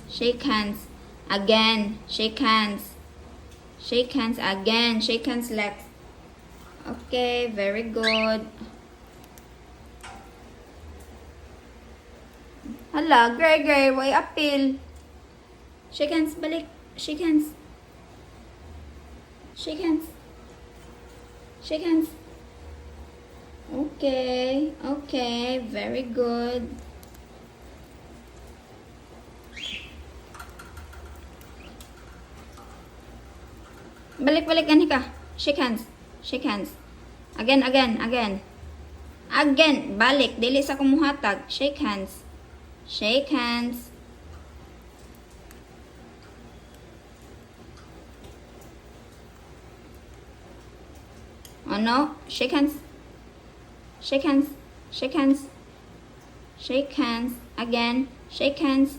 Shake hands. Again. Shake hands. Shake hands again. Shake hands, Lex. Okay, very good. Hala, Gray, why appeal? Shake hands, balik. Shake hands. Shake hands. Shake hands. Okay, okay, very good. Balik, Anika. Shake hands. Shake hands. Again. Again, balik. Dili sa kumuhatag. Shake hands. Shake hands. Oh no. Shake hands. Shake hands. Shake hands. Shake hands. Again. Shake hands.